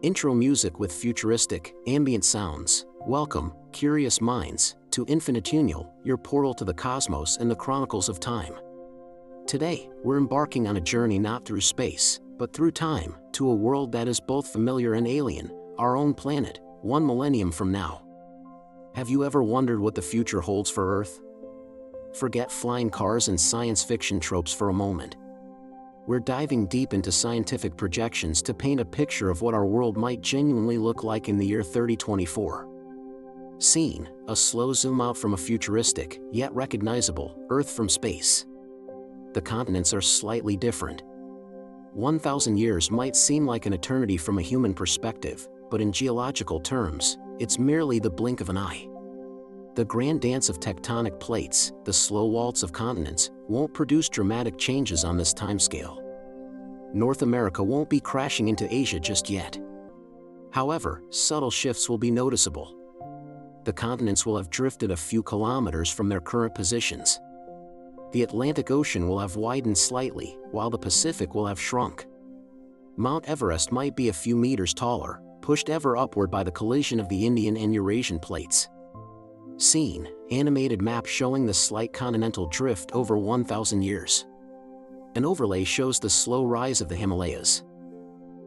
Intro music with futuristic, ambient sounds. Welcome, curious minds, to Infinitunal, your portal to the cosmos and the chronicles of time. Today, we're embarking on a journey not through space, but through time, to a world that is both familiar and alien, our own planet, 1 millennium from now. Have you ever wondered what the future holds for Earth? Forget flying cars and science fiction tropes for a moment. We're diving deep into scientific projections to paint a picture of what our world might genuinely look like in the year 3024. Scene, a slow zoom out from a futuristic, yet recognizable, Earth from space. The continents are slightly different. 1,000 years might seem like an eternity from a human perspective, but in geological terms, it's merely the blink of an eye. The grand dance of tectonic plates, the slow waltz of continents, won't produce dramatic changes on this timescale. North America won't be crashing into Asia just yet. However, subtle shifts will be noticeable. The continents will have drifted a few kilometers from their current positions. The Atlantic Ocean will have widened slightly, while the Pacific will have shrunk. Mount Everest might be a few meters taller, pushed ever upward by the collision of the Indian and Eurasian plates. Scene, animated map showing the slight continental drift over 1,000 years. An overlay shows the slow rise of the Himalayas.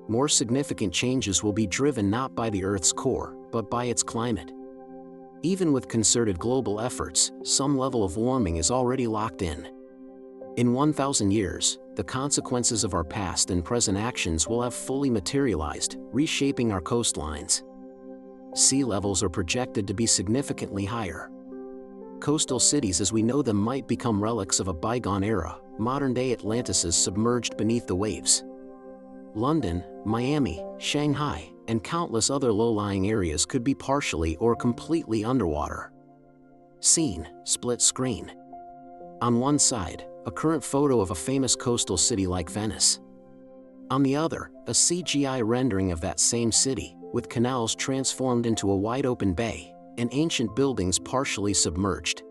More significant changes will be driven not by the Earth's core, but by its climate. Even with concerted global efforts, some level of warming is already locked in. In 1,000 years, the consequences of our past and present actions will have fully materialized, reshaping our coastlines. Sea levels are projected to be significantly higher. Coastal cities as we know them might become relics of a bygone era, modern-day Atlantises submerged beneath the waves. London, Miami, Shanghai, and countless other low-lying areas could be partially or completely underwater. Scene, split screen. On one side, a current photo of a famous coastal city like Venice. On the other, a CGI rendering of that same city, with canals transformed into a wide-open bay, and ancient buildings partially submerged.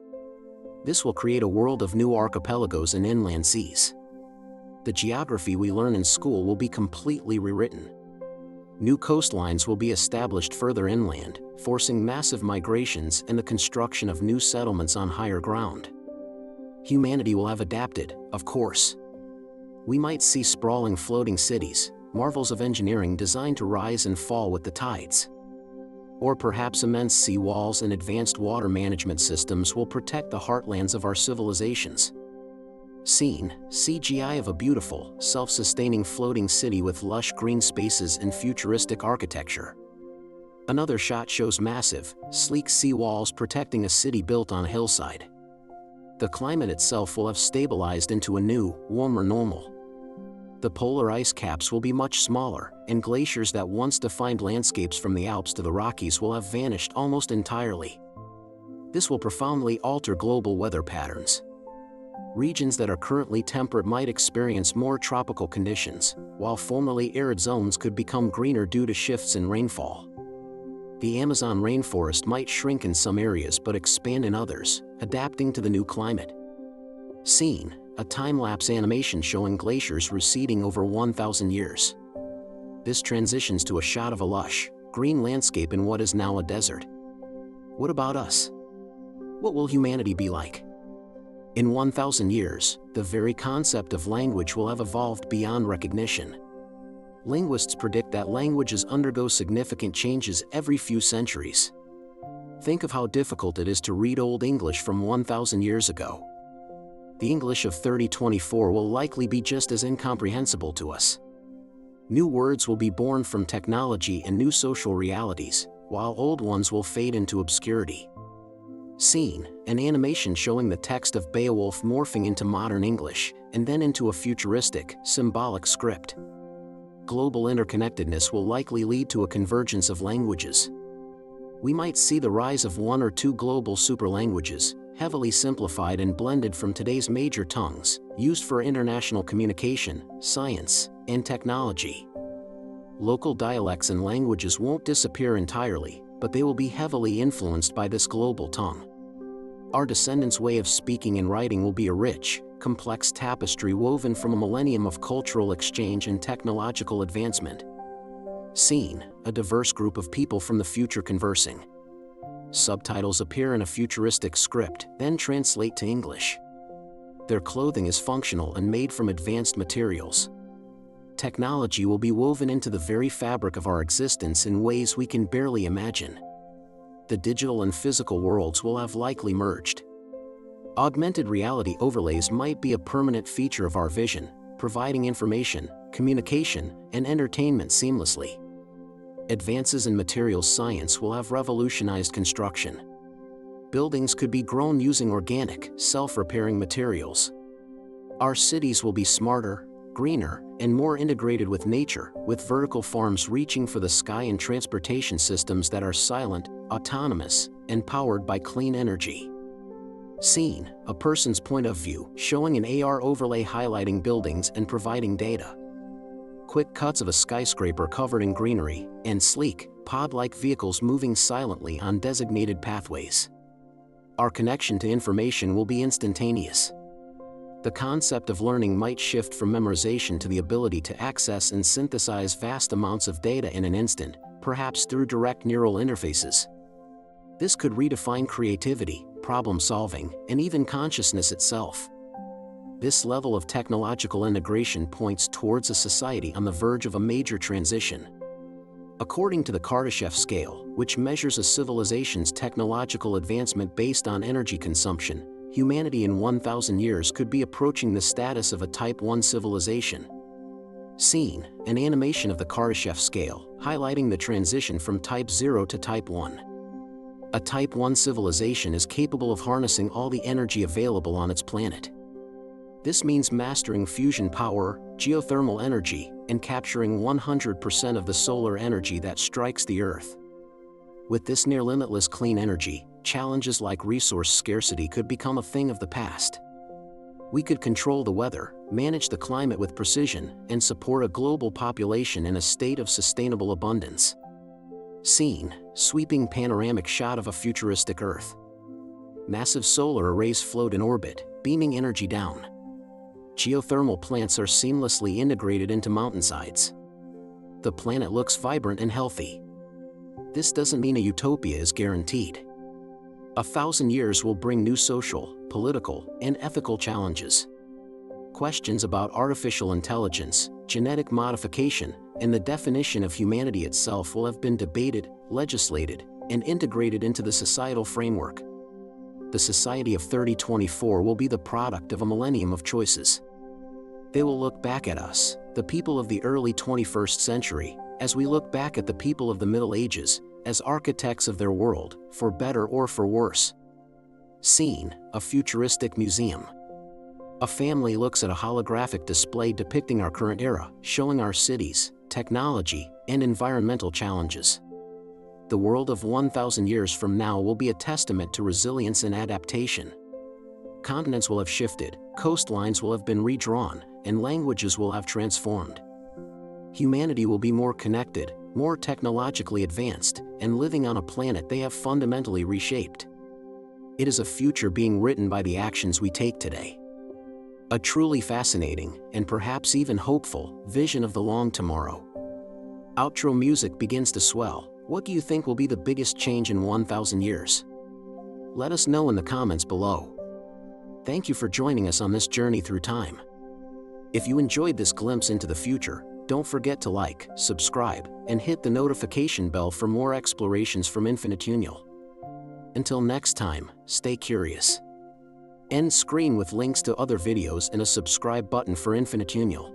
This will create a world of new archipelagos and inland seas. The geography we learn in school will be completely rewritten. New coastlines will be established further inland, forcing massive migrations and the construction of new settlements on higher ground. Humanity will have adapted, of course. We might see sprawling floating cities, marvels of engineering designed to rise and fall with the tides. Or perhaps immense sea walls and advanced water management systems will protect the heartlands of our civilizations. Scene, CGI of a beautiful, self-sustaining floating city with lush green spaces and futuristic architecture. Another shot shows massive, sleek sea walls protecting a city built on a hillside. The climate itself will have stabilized into a new, warmer normal. The polar ice caps will be much smaller, and glaciers that once defined landscapes from the Alps to the Rockies will have vanished almost entirely. This will profoundly alter global weather patterns. Regions that are currently temperate might experience more tropical conditions, while formerly arid zones could become greener due to shifts in rainfall. The Amazon rainforest might shrink in some areas but expand in others, adapting to the new climate. Scene, a time-lapse animation showing glaciers receding over 1,000 years. This transitions to a shot of a lush, green landscape in what is now a desert. What about us? What will humanity be like? In 1,000 years, the very concept of language will have evolved beyond recognition. Linguists predict that languages undergo significant changes every few centuries. Think of how difficult it is to read Old English from 1,000 years ago. The English of 3024 will likely be just as incomprehensible to us. New words will be born from technology and new social realities, while old ones will fade into obscurity. Scene, an animation showing the text of Beowulf morphing into modern English, and then into a futuristic, symbolic script. Global interconnectedness will likely lead to a convergence of languages. We might see the rise of 1 or 2 global superlanguages, heavily simplified and blended from today's major tongues, used for international communication, science, and technology. Local dialects and languages won't disappear entirely, but they will be heavily influenced by this global tongue. Our descendants' way of speaking and writing will be a rich, complex tapestry woven from a millennium of cultural exchange and technological advancement. Scene: a diverse group of people from the future conversing. Subtitles appear in a futuristic script, then translate to English. Their clothing is functional and made from advanced materials. Technology will be woven into the very fabric of our existence in ways we can barely imagine. The digital and physical worlds will have likely merged. Augmented reality overlays might be a permanent feature of our vision, providing information, communication, and entertainment seamlessly. Advances in materials science will have revolutionized construction. Buildings could be grown using organic, self-repairing materials. Our cities will be smarter, greener, and more integrated with nature, with vertical farms reaching for the sky and transportation systems that are silent, autonomous, and powered by clean energy. Scene: a person's point of view, showing an AR overlay highlighting buildings and providing data. Quick cuts of a skyscraper covered in greenery, and sleek, pod-like vehicles moving silently on designated pathways. Our connection to information will be instantaneous. The concept of learning might shift from memorization to the ability to access and synthesize vast amounts of data in an instant, perhaps through direct neural interfaces. This could redefine creativity, problem-solving, and even consciousness itself. This level of technological integration points towards a society on the verge of a major transition. According to the Kardashev scale, which measures a civilization's technological advancement based on energy consumption, humanity in 1,000 years could be approaching the status of a Type 1 civilization. Scene: an animation of the Kardashev scale, highlighting the transition from Type 0 to Type 1. A Type 1 civilization is capable of harnessing all the energy available on its planet. This means mastering fusion power, geothermal energy, and capturing 100% of the solar energy that strikes the Earth. With this near-limitless clean energy, challenges like resource scarcity could become a thing of the past. We could control the weather, manage the climate with precision, and support a global population in a state of sustainable abundance. Scene: sweeping panoramic shot of a futuristic Earth. Massive solar arrays float in orbit, beaming energy down. Geothermal plants are seamlessly integrated into mountainsides. The planet looks vibrant and healthy. This doesn't mean a utopia is guaranteed. 1,000 years will bring new social, political, and ethical challenges. Questions about artificial intelligence, genetic modification, and the definition of humanity itself will have been debated, legislated, and integrated into the societal framework. The society of 3024 will be the product of a millennium of choices. They will look back at us, the people of the early 21st century, as we look back at the people of the Middle Ages, as architects of their world, for better or for worse. Scene: a futuristic museum. A family looks at a holographic display depicting our current era, showing our cities, technology, and environmental challenges. The world of 1,000 years from now will be a testament to resilience and adaptation. Continents will have shifted, coastlines will have been redrawn, and languages will have transformed. Humanity will be more connected, more technologically advanced, and living on a planet they have fundamentally reshaped. It is a future being written by the actions we take today. A truly fascinating, and perhaps even hopeful, vision of the long tomorrow. Outro music begins to swell. What do you think will be the biggest change in 1,000 years? Let us know in the comments below. Thank you for joining us on this journey through time. If you enjoyed this glimpse into the future, don't forget to like, subscribe, and hit the notification bell for more explorations from Infinitunal. Until next time, stay curious. End screen with links to other videos and a subscribe button for Infinitunal.